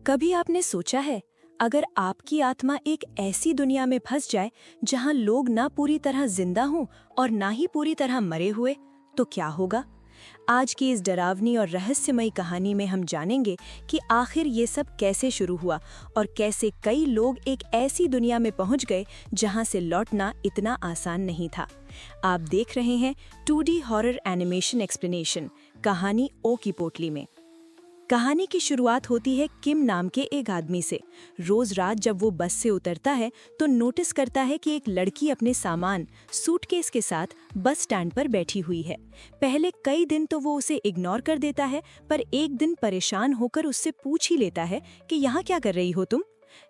कभी आपने सोचा है, अगर आपकी आत्मा एक ऐसी दुनिया में फंस जाए जहां लोग ना पूरी तरह जिंदा हों और ना ही पूरी तरह मरे हुए, तो क्या होगा? आज की इस डरावनी और रहस्यमयी कहानी में हम जानेंगे कि आखिर ये सब कैसे शुरू हुआ और कैसे कई लोग एक ऐसी दुनिया में पहुंच गए जहां से लौटना इतना आसान नहीं था। आप देख रहे हैं 2D हॉरर एनिमेशन एक्सप्लेनेशन, कहानी ओ की पोटली में। कहानी की शुरुआत होती है किम नाम के एक आदमी से। रोज रात जब वो बस से उतरता है तो नोटिस करता है कि एक लड़की अपने सामान सूटकेस के साथ बस स्टैंड पर बैठी हुई है। पहले कई दिन तो वो उसे इग्नोर कर देता है, पर एक दिन परेशान होकर उससे पूछ ही लेता है कि यहाँ क्या कर रही हो तुम?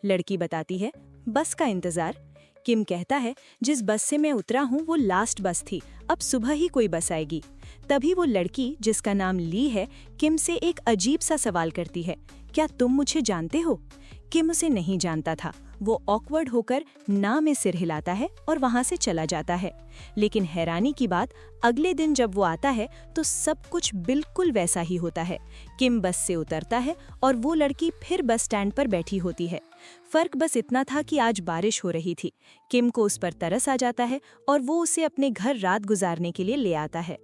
लड़की बताती है, बस का इंतजार। किम कहता है, जिस बस से मैं उतरा हूँ वो लास्ट बस थी, अब सुबह ही कोई बस आएगी। तभी वो लड़की, जिसका नाम ली है, किम से एक अजीब सा सवाल करती है, क्या तुम मुझे जानते हो? किम उसे नहीं जानता था। वो ऑकवर्ड होकर ना में सिर हिलाता है और वहां से चला जाता है। लेकिन हैरानी की बात, अगले दिन जब वो आता है तो सब कुछ बिल्कुल वैसा ही होता है। किम बस से उतरता है और वो लड़की फिर बस स्टैंड पर बैठी होती है। फर्क बस इतना था कि आज बारिश हो रही थी। किम को उस पर तरस आ जाता है और वो उसे अपने घर रात गुजारने के लिए ले आता है।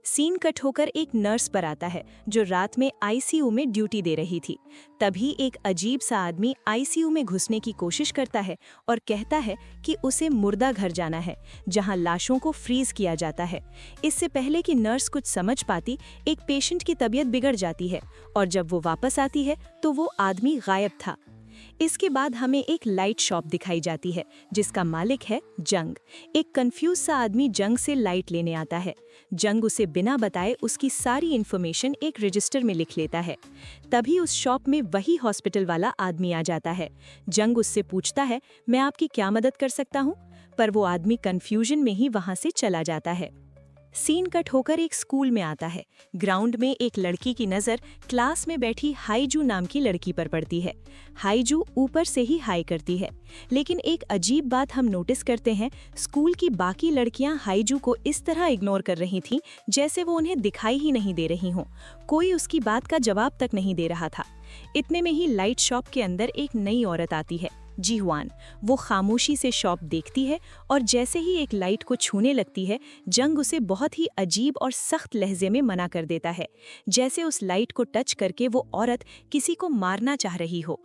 सीन कट होकर एक नर्स पर आता है जो रात में आईसीयू में ड्यूटी दे रही थी। तभी एक अजीब सा आदमी आईसीयू में घुसने की कोशिश करता है और कहता है कि उसे मुर्दा घर जाना है, जहां लाशों को फ्रीज किया जाता है। इससे पहले कि नर्स कुछ समझ पाती, एक पेशेंट की तबीयत बिगड़ जाती है और जब वो वापस आती है तो वो आदमी गायब था। इसके बाद हमें एक लाइट शॉप दिखाई जाती है जिसका मालिक है जंग। एक कंफ्यूज सा आदमी जंग से लाइट लेने आता है। जंग उसे बिना बताए उसकी सारी इन्फॉर्मेशन एक रजिस्टर में लिख लेता है। तभी उस शॉप में वही हॉस्पिटल वाला आदमी आ जाता है। जंग उससे पूछता है, मैं आपकी क्या मदद कर सकता हूँ? पर वो आदमी कंफ्यूजन में ही वहां से चला जाता है। सीन कट होकर एक स्कूल में आता है। ग्राउंड में एक लड़की की नज़र क्लास में बैठी हाईजू नाम की लड़की पर पड़ती है। हाईजू ऊपर से ही हाई करती है, लेकिन एक अजीब बात हम नोटिस करते हैं, स्कूल की बाकी लड़कियां हाईजू को इस तरह इग्नोर कर रही थीं जैसे वो उन्हें दिखाई ही नहीं दे रही हों। कोई उसकी बात का जवाब तक नहीं दे रहा था। इतने में ही लाइट शॉप के अंदर एक नई औरत आती है, जीहुआन। वो खामोशी से शॉप देखती है और जैसे ही एक लाइट को छूने लगती है, जंग उसे बहुत ही अजीब और सख्त लहजे में मना कर देता है, जैसे उस लाइट को टच करके वो औरत किसी को मारना चाह रही हो।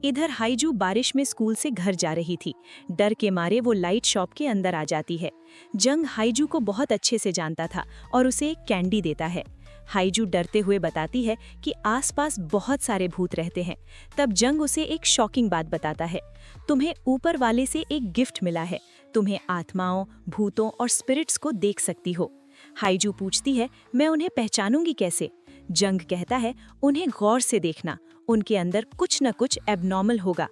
इधर हाईजू बारिश में स्कूल से घर जा रही थी। डर के मारे वो लाइट शॉप के अंदर आ जाती है। जंग हाईजू को बहुत अच्छे से जानता था और उसे एक कैंडी देता है। हाईजू डरते हुए बताती है कि आसपास बहुत सारे भूत रहते हैं। तब जंग उसे एक शॉकिंग बात बताता है, तुम्हें ऊपर वाले से एक गिफ्ट मिला है, तुम्हें आत्माओं, भूतों और स्पिरिट्स को देख सकती हो। हाईजू पूछती है, मैं उन्हें पहचानूंगी कैसे? जंग कहता है, उन्हें गौर से देखना, उनके अंदर कुछ न कुछ एबनॉर्मल होगा।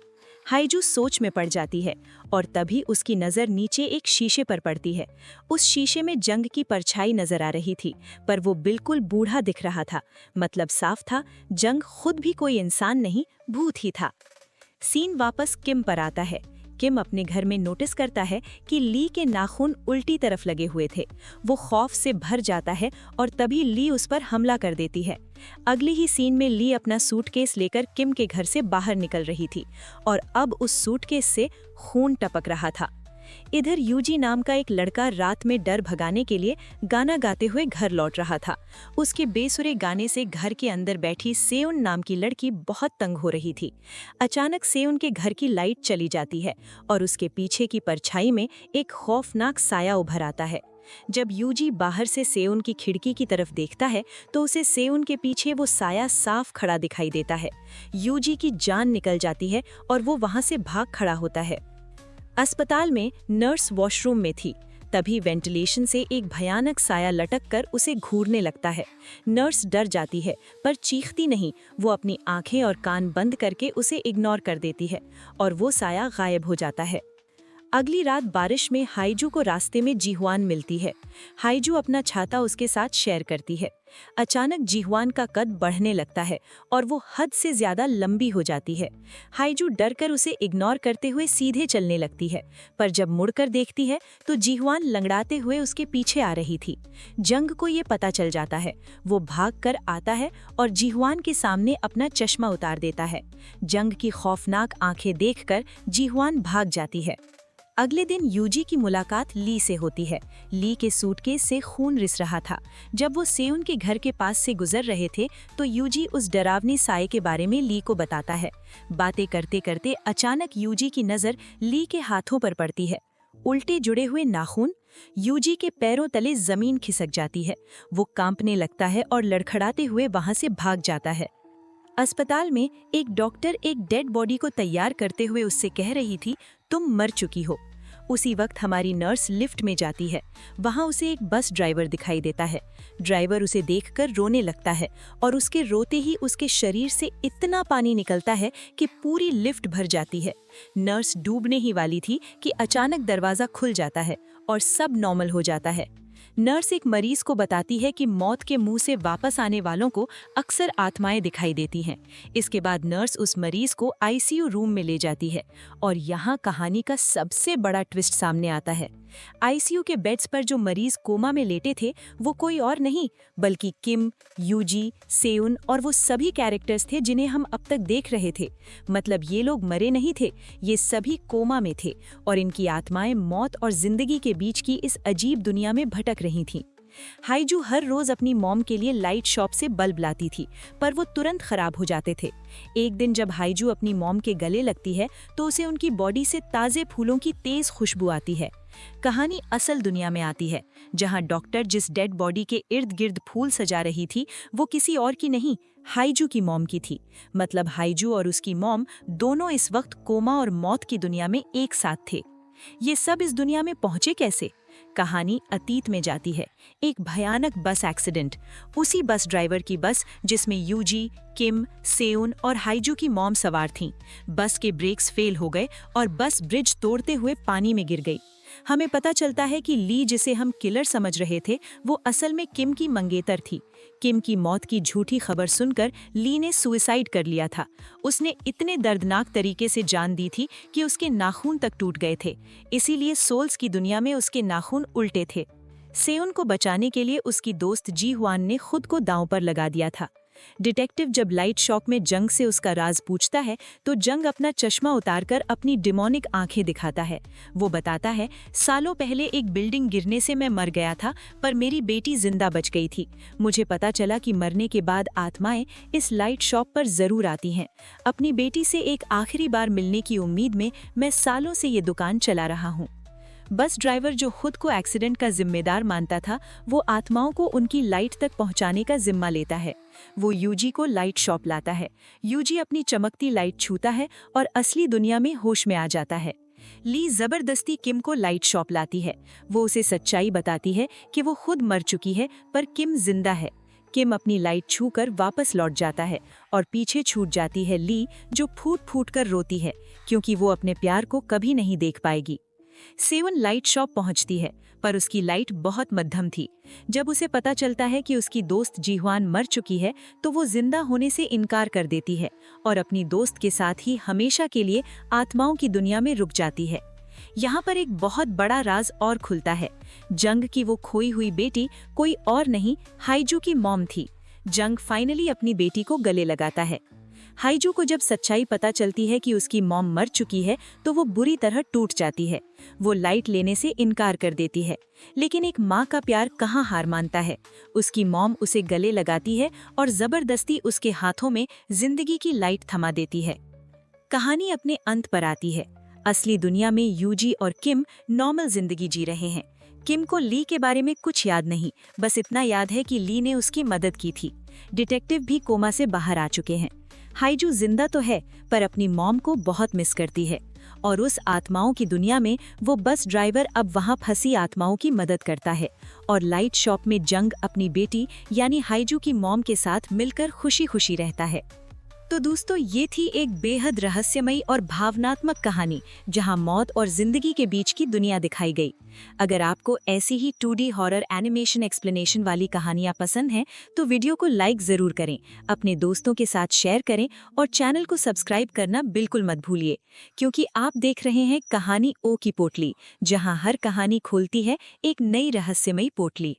हाईजू सोच में पड़ जाती है और तभी उसकी नज़र नीचे एक शीशे पर पड़ती है। उस शीशे में जंग की परछाई नजर आ रही थी, पर वो बिल्कुल बूढ़ा दिख रहा था। मतलब साफ था, जंग खुद भी कोई इंसान नहीं, भूत ही था। सीन वापस किम पर आता है। किम अपने घर में नोटिस करता है कि ली के नाखून उल्टी तरफ लगे हुए थे। वो खौफ से भर जाता है और तभी ली उस पर हमला कर देती है। अगले ही सीन में ली अपना सूटकेस लेकर किम के घर से बाहर निकल रही थी और अब उस सूटकेस से खून टपक रहा था। इधर यूजी नाम का एक लड़का रात में डर भगाने के लिए गाना गाते हुए घर लौट रहा था। उसके बेसुरे गाने से घर के अंदर बैठी सेउन नाम की लड़की बहुत तंग हो रही थी। अचानक सेउन के घर की लाइट चली जाती है और उसके पीछे की परछाई में एक खौफनाक साया उभर आता है। जब यूजी बाहर से सेउन की खिड़की की तरफ देखता है तो उसे सेउन के पीछे वो साया साफ खड़ा दिखाई देता है। यूजी की जान निकल जाती है और वो वहां से भाग खड़ा होता है। अस्पताल में नर्स वॉशरूम में थी। तभी वेंटिलेशन से एक भयानक साया लटक कर उसे घूरने लगता है। नर्स डर जाती है पर चीखती नहीं, वो अपनी आंखें और कान बंद करके उसे इग्नोर कर देती है और वो साया गायब हो जाता है। अगली रात बारिश में हाईजू को रास्ते में जीहुआन मिलती है। हाईजू अपना छाता उसके साथ शेयर करती है। अचानक जीहुआन का कद बढ़ने लगता है और वो हद से ज्यादा लंबी हो जाती है। हाईजू डरकर उसे इग्नोर करते हुए सीधे चलने लगती है, पर जब मुड़कर देखती है तो जीहुआन लंगड़ाते हुए उसके पीछे आ रही थी। जंग को ये पता चल जाता है। वो भाग कर आता है और जीहुआन के सामने अपना चश्मा उतार देता है। जंग की खौफनाक आंखें देखकर जीहुआन भाग जाती है। अगले दिन यूजी की मुलाकात ली से होती है। ली के सूटकेस से खून रिस रहा था। जब वो सेउन के घर के पास से गुजर रहे थे तो यूजी उस डरावनी साए के बारे में ली को बताता है। बातें करते करते अचानक यूजी की नज़र ली के हाथों पर पड़ती है। उल्टे जुड़े हुए नाखून। यूजी के पैरों तले जमीन खिसक जाती है। वो कांपने लगता है और लड़खड़ाते हुए वहां से भाग जाता है। अस्पताल में एक डॉक्टर एक डेड बॉडी को तैयार करते हुए उससे कह रही थी, तुम मर चुकी हो। उसी वक्त हमारी नर्स लिफ्ट में जाती है। वहां उसे एक बस ड्राइवर दिखाई देता है। ड्राइवर उसे देखकर रोने लगता है और उसके रोते ही उसके शरीर से इतना पानी निकलता है कि पूरी लिफ्ट भर जाती है। नर्स डूबने ही वाली थी कि अचानक दरवाज़ा खुल जाता है और सब नॉर्मल हो जाता है। नर्स एक मरीज को बताती है कि मौत के मुंह से वापस आने वालों को अक्सर आत्माएं दिखाई देती हैं। इसके बाद नर्स उस मरीज को आईसीयू रूम में ले जाती है और यहाँ कहानी का सबसे बड़ा ट्विस्ट सामने आता है। आईसीयू के बेड्स पर जो मरीज कोमा में लेटे थे वो कोई और नहीं बल्कि किम, यूजी, सेउन और वो सभी कैरेक्टर्स थे जिन्हें हम अब तक देख रहे थे। मतलब ये लोग मरे नहीं थे, ये सभी कोमा में थे और इनकी आत्माएं मौत और जिंदगी के बीच की इस अजीब दुनिया में भटक रही थीं। हाईजू हर रोज अपनी मॉम के लिए लाइट शॉप से बल्ब लाती थी, पर वो तुरंत खराब हो जाते थे। एक दिन जब हाईजू अपनी मॉम के गले लगती है तो उसे उनकी बॉडी से ताजे फूलों की तेज खुशबू आती है। कहानी असल दुनिया में आती है, जहां डॉक्टर जिस डेड बॉडी के इर्द गिर्द फूल सजा रही थी वो किसी और की नहीं, हाईजू की मॉम की थी। मतलब हाईजू और उसकी मॉम दोनों इस वक्त कोमा और मौत की दुनिया में एक साथ थे। ये सब इस दुनिया में पहुंचे कैसे? कहानी अतीत में जाती है। एक भयानक बस एक्सीडेंट। उसी बस ड्राइवर की बस जिसमें यूजी, किम, सेउन और हाईजू की मॉम सवार थीं। बस के ब्रेक्स फेल हो गए और बस ब्रिज तोड़ते हुए पानी में गिर गई। हमें पता चलता है कि ली, जिसे हम किलर समझ रहे थे, वो असल में किम की मंगेतर थी। किम की मौत की झूठी खबर सुनकर ली ने सुसाइड कर लिया था। उसने इतने दर्दनाक तरीके से जान दी थी कि उसके नाखून तक टूट गए थे। इसीलिए सोल्स की दुनिया में उसके नाखून उल्टे थे। सेउन को बचाने के लिए उसकी दोस्त जी हुआन ने खुद को दांव पर लगा दिया था। डिटेक्टिव जब लाइट शॉप में जंग से उसका राज पूछता है तो जंग अपना चश्मा उतारकर अपनी डिमोनिक आंखें दिखाता है। वो बताता है, सालों पहले एक बिल्डिंग गिरने से मैं मर गया था, पर मेरी बेटी जिंदा बच गई थी। मुझे पता चला कि मरने के बाद आत्माएं इस लाइट शॉप पर जरूर आती हैं। अपनी बेटी से एक आखिरी बार मिलने की उम्मीद में मैं सालों से ये दुकान चला रहा हूँ। बस ड्राइवर, जो खुद को एक्सीडेंट का जिम्मेदार मानता था, वो आत्माओं को उनकी लाइट तक पहुंचाने का जिम्मा लेता है। वो यूजी को लाइट शॉप लाता है। यूजी अपनी चमकती लाइट छूता है और असली दुनिया में होश में आ जाता है। ली जबरदस्ती किम को लाइट शॉप लाती है। वो उसे सच्चाई बताती है कि वो खुद मर चुकी है, पर किम जिंदा है। किम अपनी लाइट छूकर वापस लौट जाता है और पीछे छूट जाती है ली, जो फूट फूट कर रोती है क्योंकि वो अपने प्यार को कभी नहीं देख पाएगी। सेवन लाइट शॉप पहुंचती है, पर उसकी लाइट बहुत मध्यम थी। जब उसे पता चलता है कि उसकी दोस्त जीहुआन मर चुकी है तो वो जिंदा होने से इनकार कर देती है और अपनी दोस्त के साथ ही हमेशा के लिए आत्माओं की दुनिया में रुक जाती है। यहाँ पर एक बहुत बड़ा राज और खुलता है। जंग की वो खोई हुई बेटी कोई और नहीं, हाईजू की मॉम थी। जंग फाइनली अपनी बेटी को गले लगाता है। हाईजू को जब सच्चाई पता चलती है कि उसकी मॉम मर चुकी है तो वो बुरी तरह टूट जाती है। वो लाइट लेने से इनकार कर देती है, लेकिन एक माँ का प्यार कहाँ हार मानता है। उसकी मॉम उसे गले लगाती है और जबरदस्ती उसके हाथों में जिंदगी की लाइट थमा देती है। कहानी अपने अंत पर आती है। असली दुनिया में यूजी और किम नॉर्मल जिंदगी जी रहे हैं। किम को ली के बारे में कुछ याद नहीं, बस इतना याद है कि ली ने उसकी मदद की थी। डिटेक्टिव भी कोमा से बाहर आ चुके हैं। हाईजू जिंदा तो है, पर अपनी मॉम को बहुत मिस करती है और उस आत्माओं की दुनिया में वो बस ड्राइवर अब वहां फंसी आत्माओं की मदद करता है और लाइट शॉप में जंग अपनी बेटी यानी हाईजू की मॉम के साथ मिलकर खुशी खुशी रहता है। तो दोस्तों, ये थी एक बेहद रहस्यमयी और भावनात्मक कहानी जहां मौत और जिंदगी के बीच की दुनिया दिखाई गई। अगर आपको ऐसी ही 2D हॉरर एनिमेशन एक्सप्लेनेशन वाली कहानियां पसंद हैं, तो वीडियो को लाइक जरूर करें, अपने दोस्तों के साथ शेयर करें और चैनल को सब्सक्राइब करना बिल्कुल मत भूलिए, क्योंकि आप देख रहे हैं कहानी ओ की पोटली, जहां हर कहानी खोलती है एक नई रहस्यमयी पोटली।